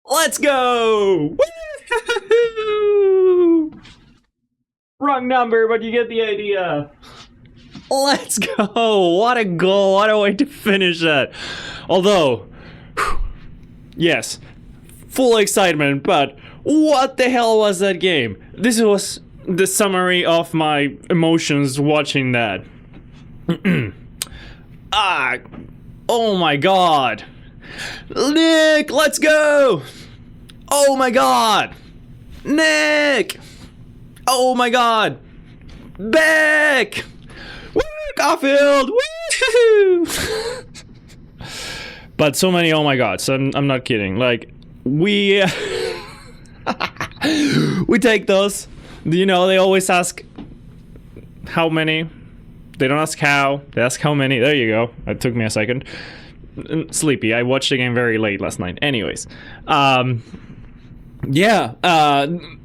Let's go! Woo! Wrong number, but you get the idea. Let's go! What a goal! What a way to finish that. Although, yes, full excitement, but what the hell was that game? This was the summary of my emotions watching that. Oh my god. Nick, let's go! Oh my god! Nick! Oh my god! Beck! Woo! Caulfield! Woo! But so many oh my gods, I'm not kidding. Like, we we take those. You know, they always ask how many. They don't ask how, they ask how many. There you go. It took me a second. Sleepy. I watched the game very late last night. Anyways, yeah,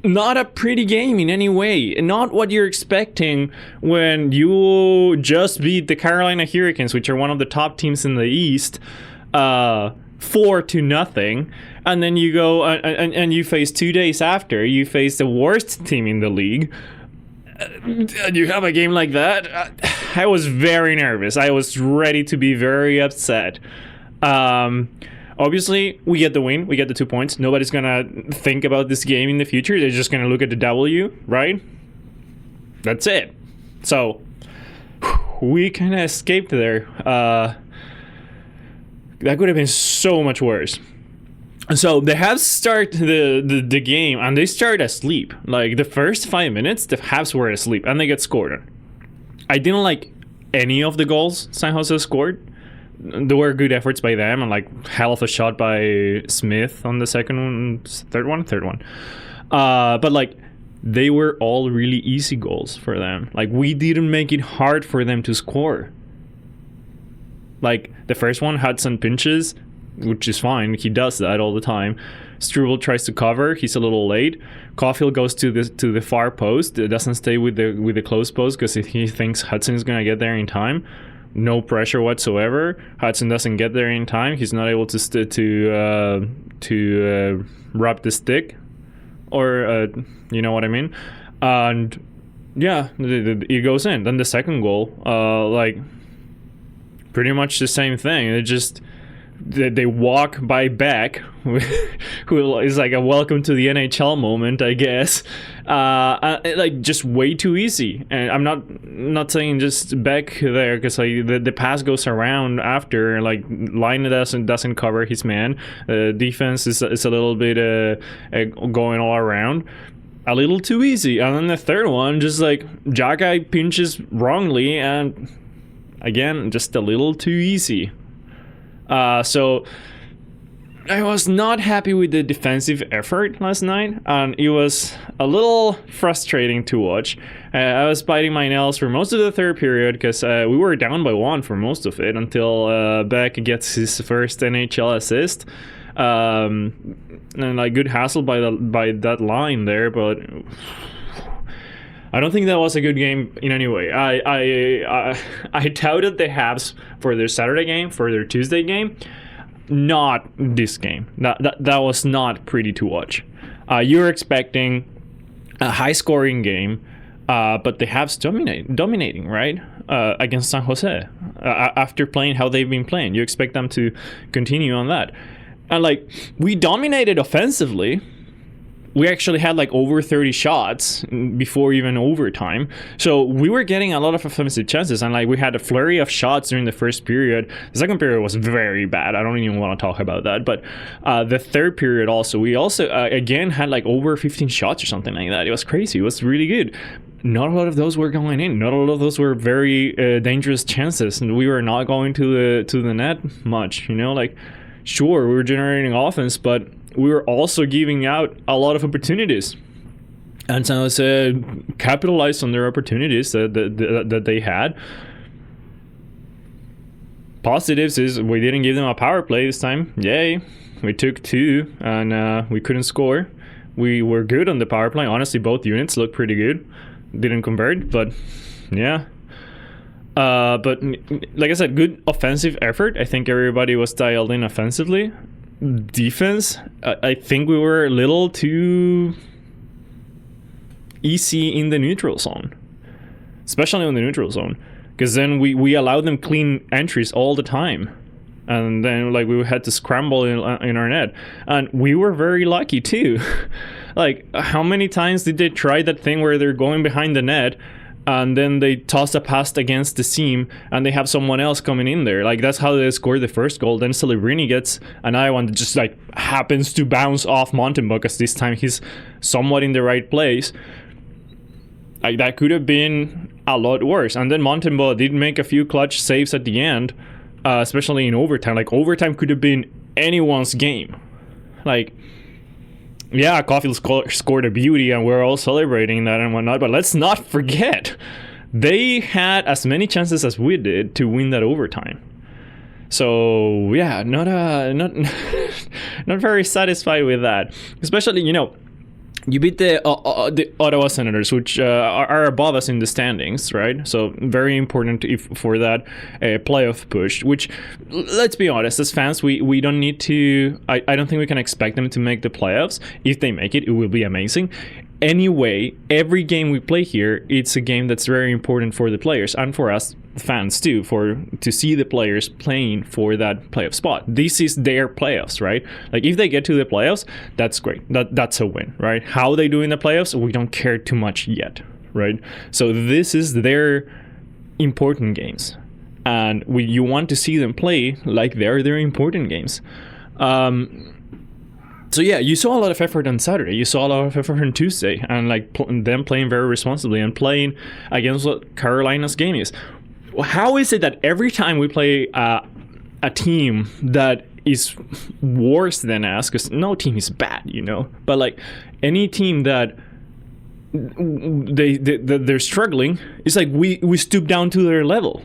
not a pretty game in any way. Not what you're expecting when you just beat the Carolina Hurricanes, which are one of the top teams in the East, 4-0, and then you go and you face 2 days after you face the worst team in the league. And you have a game like that. I was very nervous. I was ready to be very upset. Obviously, we get the win. We get the 2 points. Nobody's gonna think about this game in the future. They're just gonna look at the W, right? That's it. So we kind of escaped there. That could have been so much worse. So the Habs start the game and they start asleep. Like the first 5 minutes, the Habs were asleep and they get scored on. I didn't like any of the goals San Jose scored. There were good efforts by them and like hell of a shot by Smith on the third one. But like they were all really easy goals for them. Like we didn't make it hard for them to score. Like the first one, Hudson pinches, which is fine. He does that all the time. Struble tries to cover. He's a little late. Caulfield goes to the far post. It doesn't stay with the close post because he thinks Hudson is gonna get there in time. No pressure whatsoever. Hudson doesn't get there in time. He's not able to wrap the stick, or you know what I mean. And yeah, it goes in. Then the second goal, like pretty much the same thing. It just they walk by Beck, who is like a welcome to the NHL moment, I guess. Like just way too easy. And I'm not saying just Beck there because like the pass goes around after, like line doesn't cover his man. Defense is a little bit going all around. A little too easy. And then the third one, just like Jagai pinches wrongly, and again just a little too easy. So I was not happy with the defensive effort last night, and it was a little frustrating to watch. I was biting my nails for most of the third period because we were down by 1 for most of it until Beck gets his first NHL assist. And like good hassle by that line there, but I don't think that was a good game in any way. I touted the Habs for their Saturday game, for their Tuesday game, not this game. That was not pretty to watch. You're expecting a high-scoring game, but the Habs dominating, right? Against San Jose. After playing how they've been playing, you expect them to continue on that. And like, we dominated offensively. We actually had like over 30 shots before even overtime. So we were getting a lot of offensive chances, and like we had a flurry of shots during the first period. The second period was very bad. I don't even want to talk about that. But the third period also, we also again had like over 15 shots or something like that. It was crazy. It was really good. Not a lot of those were going in. Not a lot of those were very dangerous chances, and we were not going to the net much. You know, like sure we were generating offense, but we were also giving out a lot of opportunities. And San Jose capitalized on their opportunities that they had. Positives is we didn't give them a power play this time. Yay. We took 2 and we couldn't score. We were good on the power play. Honestly, both units looked pretty good. Didn't convert, but yeah. But like I said, good offensive effort. I think everybody was dialed in offensively. defense, I think we were a little too easy in the neutral zone, especially in the neutral zone, because then we allowed them clean entries all the time, and then like we had to scramble in our net, and we were very lucky too. Like, how many times did they try that thing where they're going behind the net and then they toss a pass against the seam and they have someone else coming in there? Like, that's how they scored the first goal. Then Celebrini gets another one that just like happens to bounce off Montembeault, because this time he's somewhat in the right place. Like, that could have been a lot worse. And then Montembeault did make a few clutch saves at the end, especially in overtime. Like, overtime could have been anyone's game. Like, yeah, Caulfield scored a beauty and we're all celebrating that and whatnot, but let's not forget, they had as many chances as we did to win that overtime. So yeah, not very satisfied with that. Especially, you know, you beat the Ottawa Senators, which are above us in the standings, right? So very important for that playoff push, which, let's be honest, as fans, we don't need to... I don't think we can expect them to make the playoffs. If they make it, it will be amazing. Anyway, every game we play here, it's a game that's very important for the players and for us fans too, to see the players playing for that playoff spot. This is their playoffs, right? Like, if they get to the playoffs, that's great. That's a win, right? How they do in the playoffs, we don't care too much yet, right? So this is their important games, and you want to see them play like they're their important games. So yeah, you saw a lot of effort on Saturday. You saw a lot of effort on Tuesday, and like them playing very responsibly and playing against what Carolina's game is. How is it that every time we play a team that is worse than us, because no team is bad, you know, but like any team that they're struggling, it's like we stoop down to their level.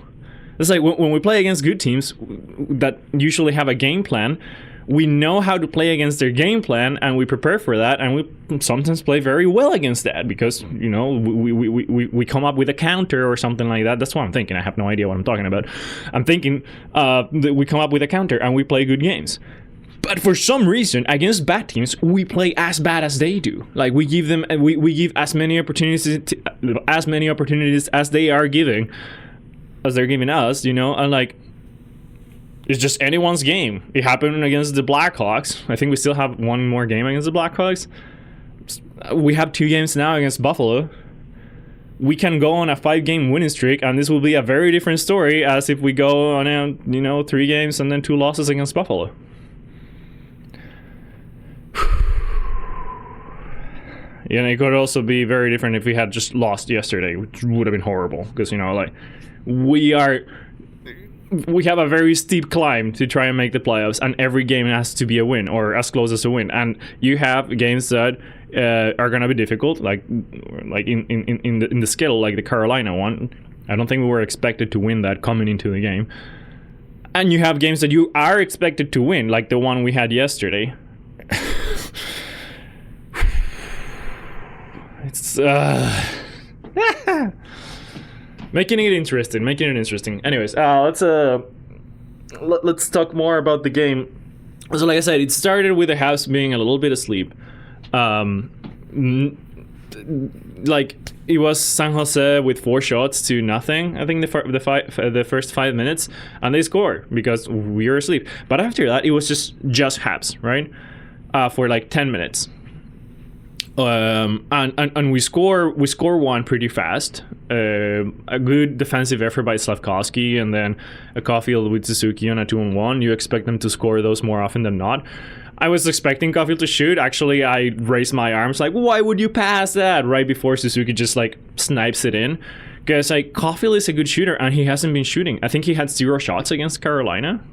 It's like when we play against good teams that usually have a game plan, we know how to play against their game plan, and we prepare for that, and we sometimes play very well against that, because, you know, we come up with a counter or something like that. That's what I'm thinking. I have no idea what I'm talking about. I'm thinking that we come up with a counter and we play good games. But for some reason, against bad teams, we play as bad as they do. Like, we give them, we give as many opportunities as they are giving, as they're giving us, you know, and like, it's just anyone's game. It happened against the Blackhawks. I think we still have one more game against the Blackhawks. We have 2 games now against Buffalo. We can go on a 5-game winning streak, and this will be a very different story as if we go on a, you know, 3 games and then 2 losses against Buffalo. Yeah, and it could also be very different if we had just lost yesterday, which would have been horrible, because, you know, like, we have a very steep climb to try and make the playoffs, and every game has to be a win or as close as a win. And you have games that are gonna be difficult, like in the scale, like the Carolina one. I don't think we were expected to win that coming into the game. And you have games that you are expected to win, like the one we had yesterday. It's making it interesting. Anyways, let's talk more about the game. So like I said, it started with the Habs being a little bit asleep. Like, it was San Jose with 4 shots to nothing, I think, the first 5 minutes, and they scored because we were asleep. But after that, it was just Habs, right? For like 10 minutes. And we score one pretty fast. A good defensive effort by Slavkovsky, and then a Caulfield with Suzuki on a 2-on-1. You expect them to score those more often than not. I was expecting Caulfield to shoot. Actually, I raised my arms like, why would you pass that right before Suzuki just like snipes it in? Because like, Caulfield is a good shooter and he hasn't been shooting. I think he had 0 shots against Carolina.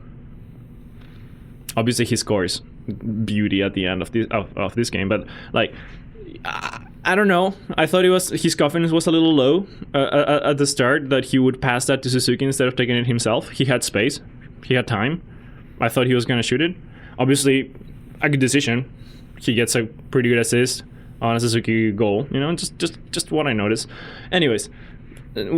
Obviously, he scores beauty at the end of this game, but like, I don't know. I thought his confidence was a little low at the start, that he would pass that to Suzuki instead of taking it himself. He had space. He had time. I thought he was going to shoot it. Obviously, a good decision. He gets a pretty good assist on a Suzuki goal. You know, just what I noticed. Anyways,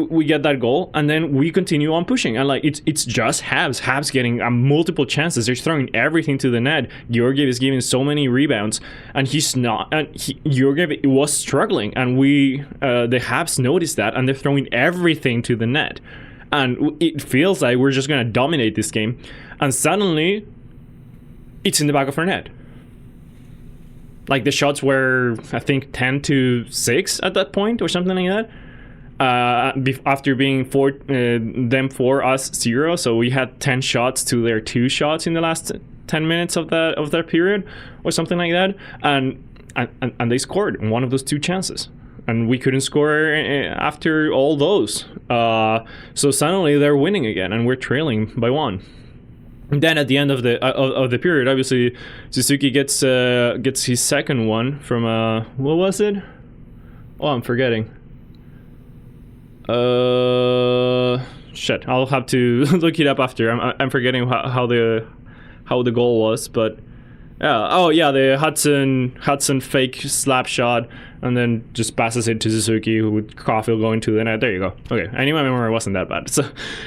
we get that goal, and then we continue on pushing, and like it's just Habs getting multiple chances. They're throwing everything to the net. Georgiev is giving so many rebounds, and he's not. And Georgiev was struggling, and the Habs noticed that, and they're throwing everything to the net, and it feels like we're just gonna dominate this game, and suddenly it's in the back of our net. Like the shots were, I think, 10-6 at that point or something like that. After being them 4, us 0, so we had 10 shots to their 2 shots in the last 10 minutes of that period or something like that, and they scored in one of those 2 chances, and we couldn't score after all those. So suddenly they're winning again, and we're trailing by 1. And then at the end of the period, obviously Suzuki gets his second one from what was it? Oh, I'm forgetting. Shit, I'll have to look it up after. I'm forgetting how the goal was, but yeah. Oh yeah, the Hudson fake slap shot, and then just passes it to Suzuki, who with Caulfield going to the net. There you go. Okay, I knew my memory wasn't that bad. So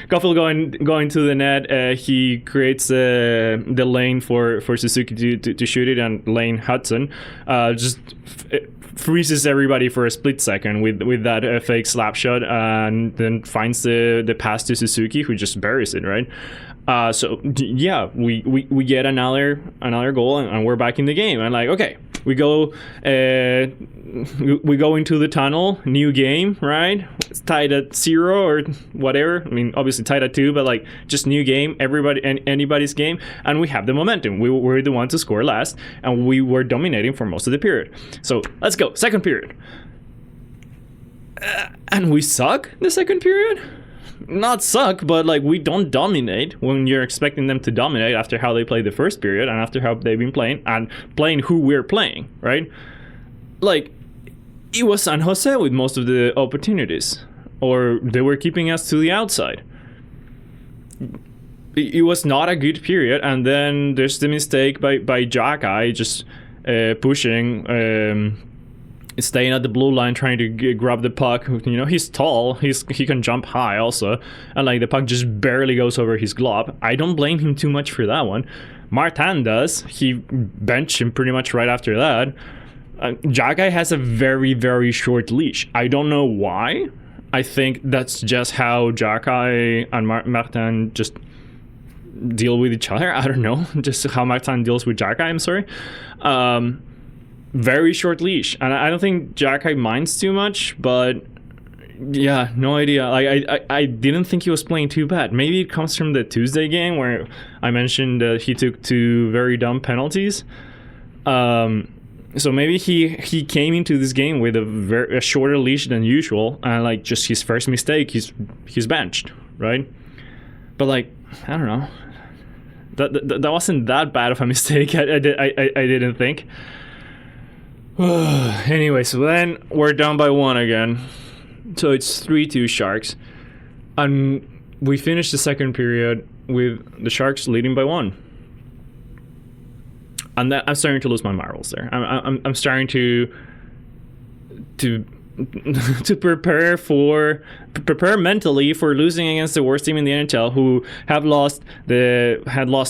Caulfield going to the net. He creates the lane for Suzuki to shoot it, and Lane Hudson just freezes everybody for a split second with that fake slap shot, and then finds the pass to Suzuki, who just buries it, right? So yeah, we get another goal, and we're back in the game, and like, okay, we go into the tunnel, new game, right? It's tied at 0 or whatever. I mean, obviously tied at 2, but like just new game, anybody's game, and we have the momentum. We were the one to score last, and we were dominating for most of the period. So let's go, second period, and we suck the second period. Not suck, but like we don't dominate when you're expecting them to dominate after how they played the first period and after how they've been playing and playing who we're playing, right? Like, it was San Jose with most of the opportunities, or they were keeping us to the outside. It was not a good period, and then there's the mistake by Jagai just pushing, staying at the blue line, trying to grab the puck. You know, he's tall, he can jump high also, and like the puck just barely goes over his glove. I don't blame him too much for that one. Martin does. He benched him pretty much right after that. Jagai has a very, very short leash. I don't know why. I think that's just how Jagai and Martin just deal with each other. I don't know, just how Martin deals with Jagai, I'm sorry. Very short leash, and I don't think Jagai minds too much, but yeah, no idea. I didn't think he was playing too bad. Maybe it comes from the Tuesday game where I mentioned that he took 2 very dumb penalties. So maybe he came into this game with a shorter leash than usual, and like just his first mistake, he's benched, right? But like, I don't know, that wasn't that bad of a mistake. I didn't think. Anyway, so then we're down by 1 again, so it's 3-2 Sharks, and we finished the second period with the Sharks leading by 1. And that, I'm starting to lose my marbles there. I'm starting to prepare mentally for losing against the worst team in the NHL, who had lost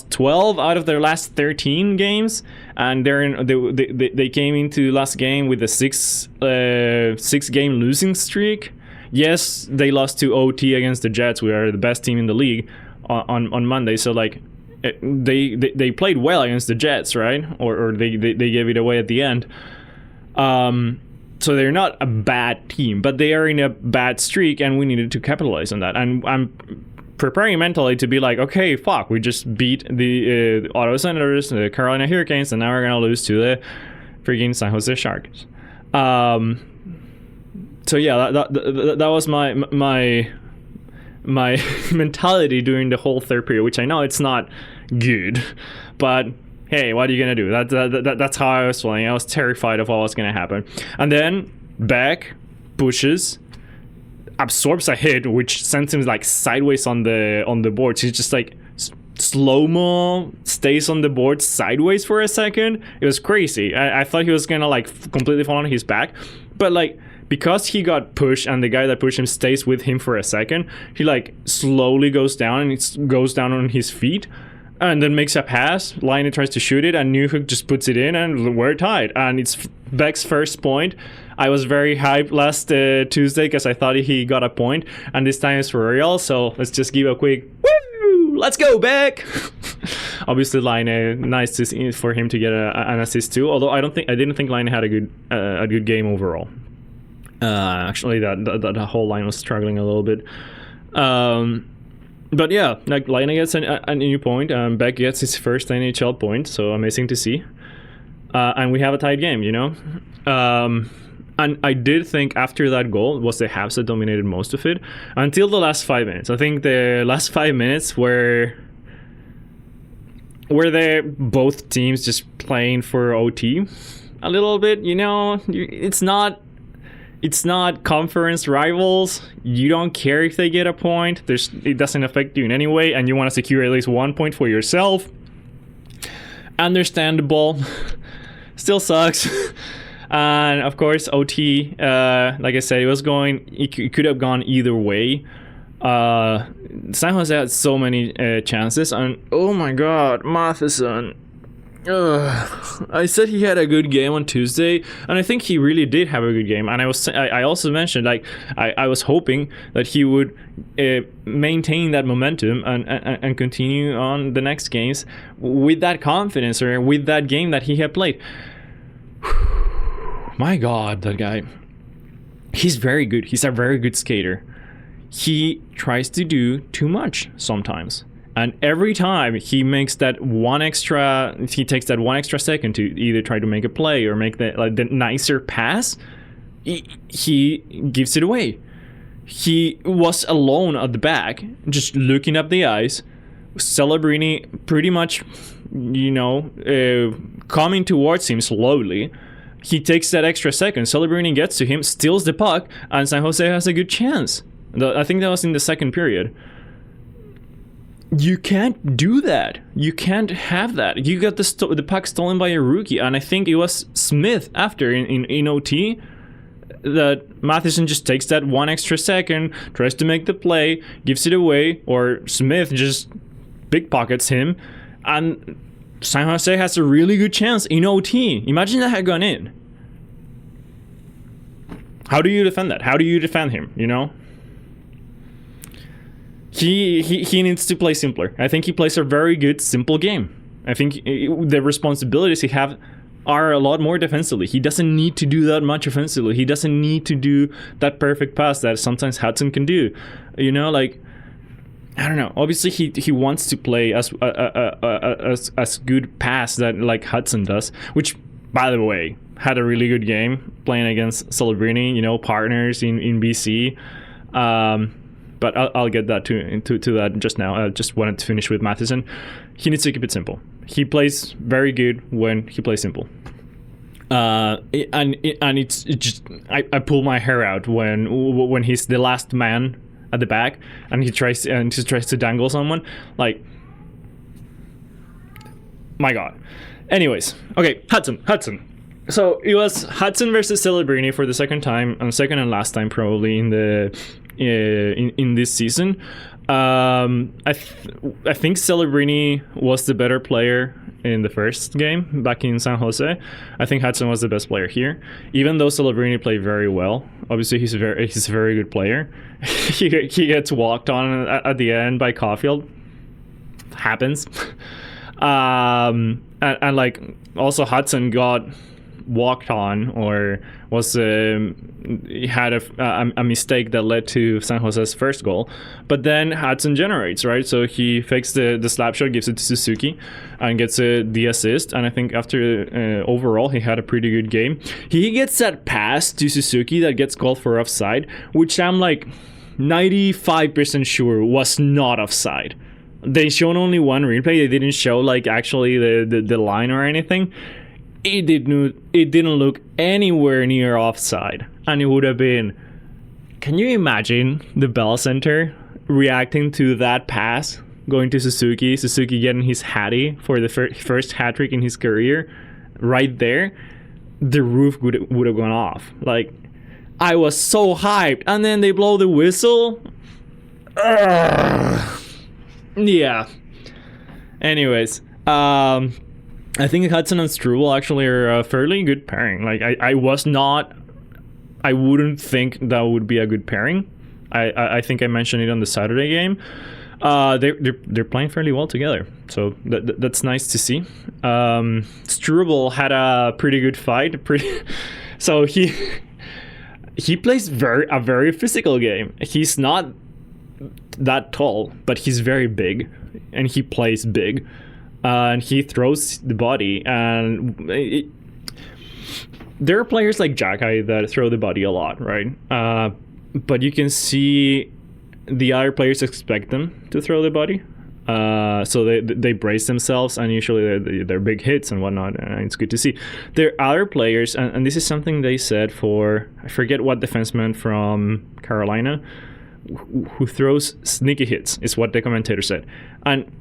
12 out of their last 13 games, and they came into last game with a 6 game losing streak. Yes, they lost to OT against the Jets. We are the best team in the league on Monday. So like, they played well against the Jets, right? Or they gave it away at the end. So they're not a bad team, but they are in a bad streak, and we needed to capitalize on that. And I'm preparing mentally to be like, okay, fuck, we just beat the Ottawa Senators, the Carolina Hurricanes, and now we're gonna lose to the freaking San Jose Sharks. So yeah, that was my mentality during the whole third period, which I know it's not good, but hey, what are you gonna do? That's how I was feeling. I was terrified of what was gonna happen. And then Beck pushes, absorbs a hit, which sends him like sideways on the boards. He's just like slow-mo, stays on the board sideways for a second. It was crazy. I thought he was gonna like completely fall on his back, but like because he got pushed and the guy that pushed him stays with him for a second, he like slowly goes down and it goes down on his feet and then makes a pass. Laine tries to shoot it and Newhook just puts it in and we're tied. And it's Beck's first point. I was very hyped last Tuesday because I thought he got a point, and this time it's for real. So let's just give a quick woo! Let's go, Beck! Obviously, Laine, nice for him to get an assist too. Although I didn't think Laine had a good game overall. Actually, that whole line was struggling a little bit. But yeah, like Laine gets a new point. Beck gets his first NHL point, so amazing to see. And we have a tied game, you know. And I did think after that goal was the Habs that dominated most of it until the last 5 minutes. I think the last 5 minutes were they both teams just playing for OT a little bit. You know, it's not conference rivals. You don't care if they get a point. It doesn't affect you in any way, and you want to secure at least 1 point for yourself. Understandable. Still sucks. And of course, OT, like I said, it could have gone either way. San Jose had so many chances, and oh my god, Matheson. I said he had a good game on Tuesday, and I think he really did have a good game. And I also mentioned, like, I was hoping that he would maintain that momentum and continue on the next games with that confidence, or with that game that he had played. My god, that guy. He's very good. He's a very good skater. He tries to do too much sometimes. And every time he takes that one extra second to either try to make a play or make the nicer pass, he gives it away. He was alone at the back, just looking up the ice. Celebrini pretty much, coming towards him slowly. He takes that extra second. Celebrini gets to him, steals the puck, and San Jose has a good chance. I think that was in the second period. You can't do that. You can't have that. You got the puck stolen by a rookie, and I think it was Smith after in OT that Matheson just takes that one extra second, tries to make the play, gives it away, or Smith just pickpockets him, and San Jose has a really good chance in OT. Imagine that had gone in. How do you defend that? How do you defend him, you know? He needs to play simpler. I think he plays a very good, simple game. I think the responsibilities he have are a lot more defensively. He doesn't need to do that much offensively. He doesn't need to do that perfect pass that sometimes Hudson can do. You know, like, I don't know. Obviously, he wants to play as good pass that like Hudson does, which, by the way, had a really good game playing against Celebrini. You know, partners in BC. But I'll get that to that just now. I just wanted to finish with Matheson. He needs to keep it simple. He plays very good when he plays simple. And it's just I pull my hair out when he's the last man at the back and he tries to dangle someone. Like, my god. Anyways, okay, Hudson. So it was Hudson versus Celebrini for the second and last time probably in this season. I think Celebrini was the better player in the first game back in San Jose. I think Hudson was the best player here, even though Celebrini played very well. Obviously, he's a very good player. he gets walked on at the end by Caulfield. Happens. And like also Hudson got walked on, or was had a mistake that led to San Jose's first goal, but then Hudson generates, right? So he fakes the slap shot, gives it to Suzuki, and gets the assist. And I think after overall he had a pretty good game. He gets that pass to Suzuki that gets called for offside, which I'm like 95% sure was not offside. They shown only one replay. They didn't show like actually the line or anything. It didn't look anywhere near offside, and it would have been. Can you imagine the Bell Center reacting to that pass going to Suzuki getting his hattie for the first hat trick in his career? Right there, the roof would have gone off. Like, I was so hyped, and then they blow the whistle. Yeah. Anyways, I think Hudson and Struble actually are a fairly good pairing. Like I wouldn't think that would be a good pairing. I think I mentioned it on the Saturday game. They're playing fairly well together, so that's nice to see. Struble had a pretty good fight. So he plays a very physical game. He's not that tall, but he's very big, and he plays big, and he throws the body. And there are players like Jacky that throw the body a lot, right? But you can see the other players expect them to throw the body, so they brace themselves, and usually they're big hits and whatnot, and it's good to see. There are other players, and this is something they said for, I forget what defenseman from Carolina, who throws sneaky hits, is what the commentator said. And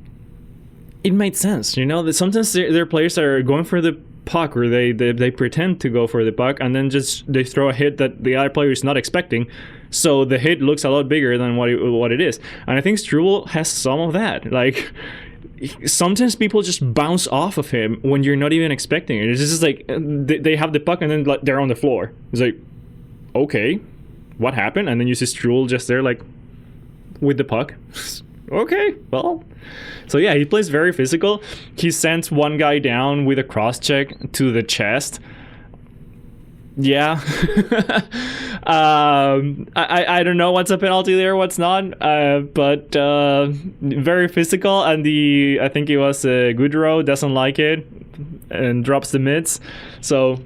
it made sense, you know, that sometimes there are players that are going for the puck, or they pretend to go for the puck, and then just they throw a hit that the other player is not expecting, so the hit looks a lot bigger than what it is. And I think Struble has some of that. Like, sometimes people just bounce off of him when you're not even expecting it. It's just like they have the puck and then like they're on the floor. It's like, okay, what happened? And then you see Struble just there like with the puck. Okay, well. So yeah, he plays very physical. He sends one guy down with a cross check to the chest. Yeah. I don't know what's a penalty there, what's not, but very physical. And I think it was Goodrow doesn't like it and drops the mitts. So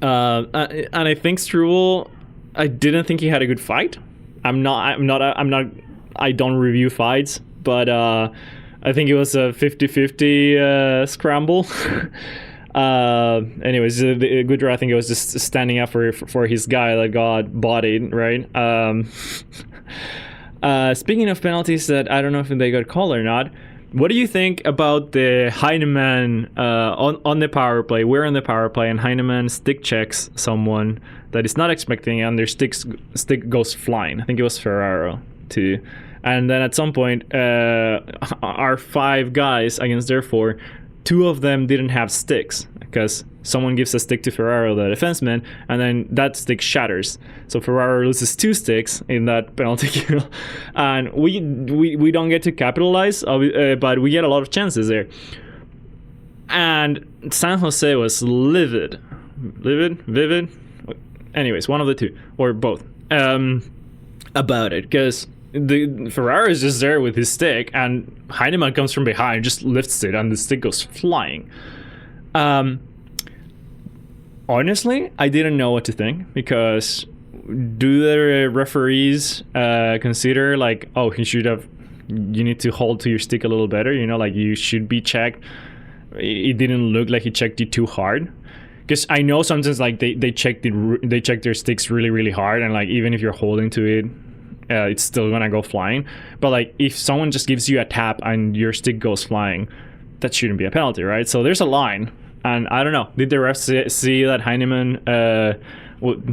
and I think Struble, I didn't think he had a good fight. I don't review fights, but I think it was a 50-50 scramble. Anyways, the Goodrow, I think it was just standing up for his guy that got bodied, right? Speaking of penalties that I don't know if they got called or not, what do you think about the Heineman on the power play? We're on the power play, and Heineman stick checks someone that is not expecting, and their stick goes flying. I think it was Ferraro too. And then at some point, our 5 guys against their 4, 2 of them didn't have sticks, because someone gives a stick to Ferraro, the defenseman, and then that stick shatters. So Ferraro loses 2 sticks in that penalty kill, and we don't get to capitalize, but we get a lot of chances there. And San Jose was vivid. Anyways, one of the 2 or both about it, because the Ferraro is just there with his stick, and Heineman comes from behind, just lifts it, and the stick goes flying. Honestly, I didn't know what to think, because do the referees consider like, oh, you need to hold to your stick a little better, you know, like you should be checked. It didn't look like he checked it too hard. Because I know sometimes like they check their sticks really, really hard, and like even if you're holding to it, it's still gonna go flying. But like if someone just gives you a tap and your stick goes flying, that shouldn't be a penalty, right? So there's a line, and I don't know, did the refs see that Heineman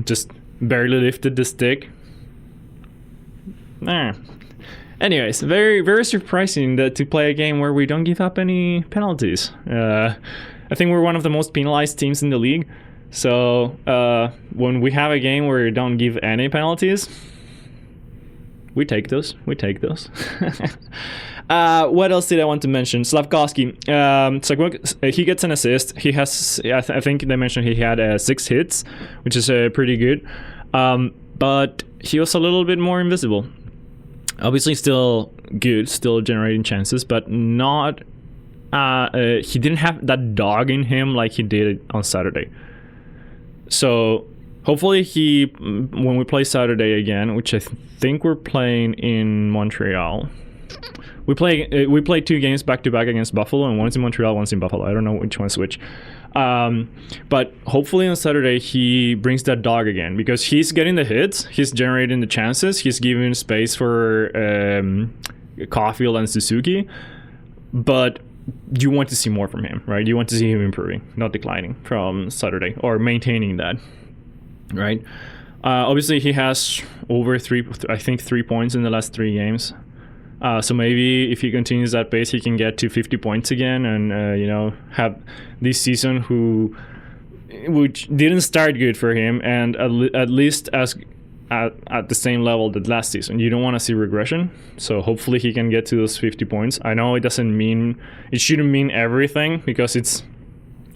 just barely lifted the stick? Anyways, very, very surprising to play a game where we don't give up any penalties. I think we're one of the most penalized teams in the league. So when we have a game where we don't give any penalties, we take those. What else did I want to mention? Slavkovsky. He gets an assist. He has, I think they mentioned he had 6 hits, which is pretty good. But he was a little bit more invisible. Obviously still good, still generating chances, but not... he didn't have that dog in him like he did on Saturday. So hopefully when we play Saturday again, which I think we're playing in Montreal, we play 2 games back to back against Buffalo, and one's in Montreal, one's in Buffalo. I don't know which one's which. But hopefully on Saturday he brings that dog again, because he's getting the hits, he's generating the chances, he's giving space for Caufield and Suzuki, but you want to see more from him, right? You want to see him improving, not declining from Saturday, or maintaining that, right? Obviously, he has over 3 points in the last 3 games. So maybe if he continues that pace, he can get to 50 points again, and you know, have this season which didn't start good for him, and at least at the same level that last season. You don't want to see regression, so hopefully he can get to those 50 points. I know it shouldn't mean everything, because it's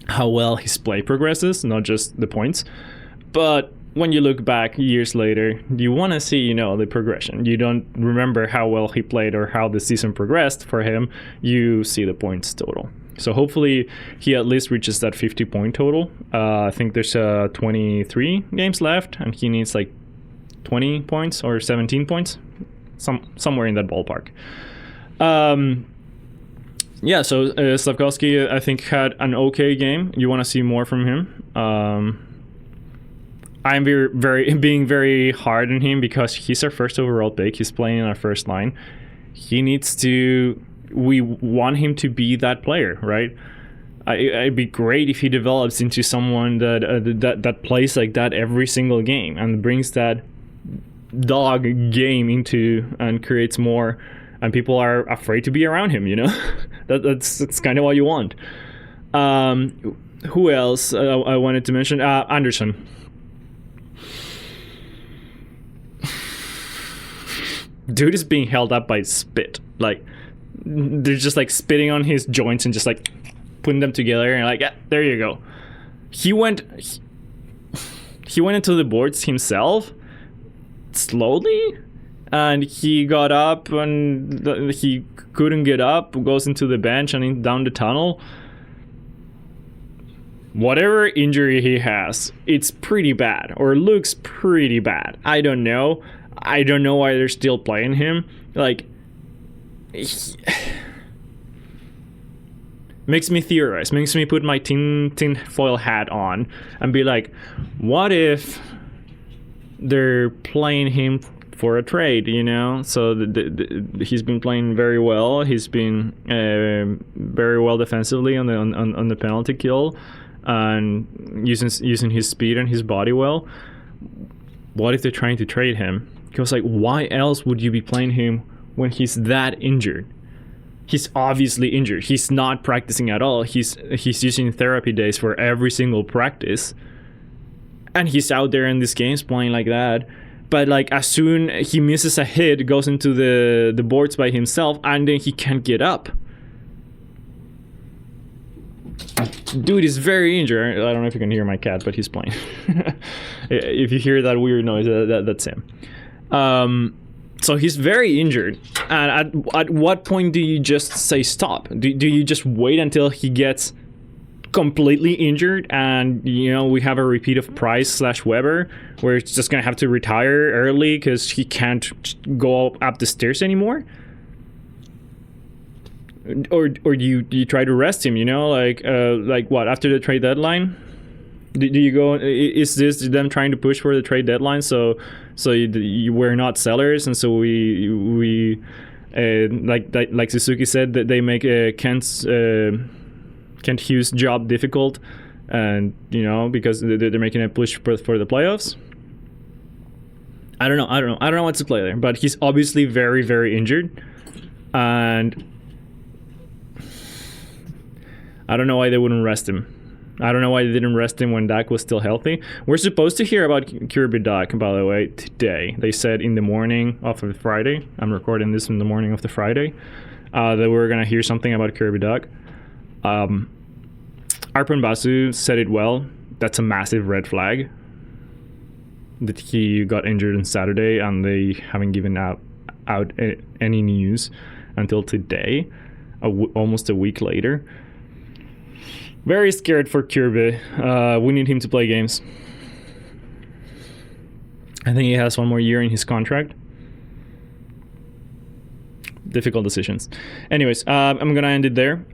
how well his play progresses, not just the points. But when you look back years later, you want to see, you know, the progression. You don't remember how well he played or how the season progressed for him. You see the points total. So hopefully he at least reaches that 50-point total. I think there's 23 games left, and he needs like 20 points or 17 points, somewhere in that ballpark. Yeah, so Slafkovsky, I think, had an okay game. You want to see more from him. I'm being very hard on him because he's our first overall pick. He's playing in our first line. We want him to be that player, right? It'd be great if he develops into someone that plays like that every single game and brings that dog game into and creates more, and people are afraid to be around him, you know. that's kind of what you want. Who else I wanted to mention? Anderson. Dude is being held up by spit. Like, they're just like spitting on his joints and just like putting them together, and like, yeah, there you go. He went into the boards himself slowly, and he got up, and he couldn't get up, goes into the bench and down the tunnel. Whatever injury he has, it's pretty bad, or looks pretty bad. I don't know why they're still playing him. Like, makes me theorize, makes me put my tin foil hat on and be like, what if they're playing him for a trade, you know? So he's been playing very well. He's been very well defensively on the penalty kill, and using his speed and his body well. What if they're trying to trade him? Because, like, why else would you be playing him when he's that injured? He's obviously injured. He's not practicing at all. He's using therapy days for every single practice, and he's out there in these games playing like that. But like, as soon he misses a hit, goes into the boards by himself, and then he can't get up. Dude is very injured. I don't know if you can hear my cat, but he's playing. If you hear that weird noise, that's him. So he's very injured. And at what point do you just say stop? Do you just wait until he gets completely injured, and, you know, we have a repeat of Price/Weber, where it's just gonna have to retire early because he can't go up the stairs anymore? Or do you try to rest him, you know, like what, after the trade deadline? Do you go, is this them trying to push for the trade deadline, so we're not sellers, and so we like Suzuki said, that they make Kent Hughes' job difficult, and, you know, because they're making a push for the playoffs? I don't know what to play there, but he's obviously very, very injured, and I don't know why they wouldn't rest him. I don't know why they didn't rest him when Dak was still healthy. We're supposed to hear about Kirby Dach, by the way, today. They said in the morning of the Friday. I'm recording this in the morning of the Friday. That we're going to hear something about Kirby Dach. Arpon Basu said it well. That's a massive red flag that he got injured on Saturday, and they haven't given out any news until today, almost a week later. Very scared for Kirby. We need him to play games. I think he has one more year in his contract. Difficult decisions. Anyways, I'm gonna end it there.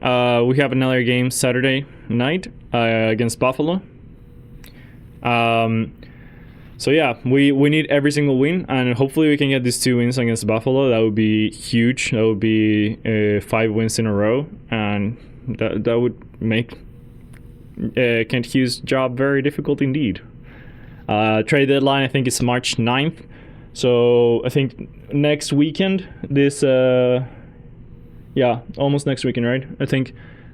We have another game Saturday night against Buffalo. So yeah, we need every single win, and hopefully we can get these 2 wins against Buffalo. That would be huge. That would be 5 wins in a row, and that would make Kent Hughes' job very difficult indeed. Trade deadline, I think it's March 9th. So I think next weekend, yeah, almost next weekend, right? I think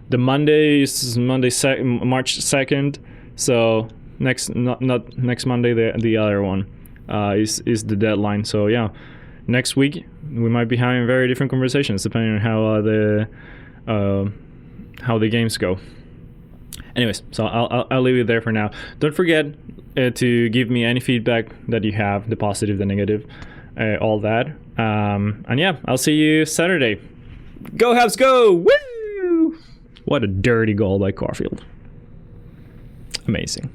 the Monday is March 2nd. So not next Monday, the other one is the deadline. So yeah, next week we might be having very different conversations depending on how the games go. Anyways, so I'll leave it there for now. Don't forget to give me any feedback that you have, the positive, the negative, all that. And yeah, I'll see you Saturday. Go Habs, go! Woo! What a dirty goal by Caulfield. Amazing.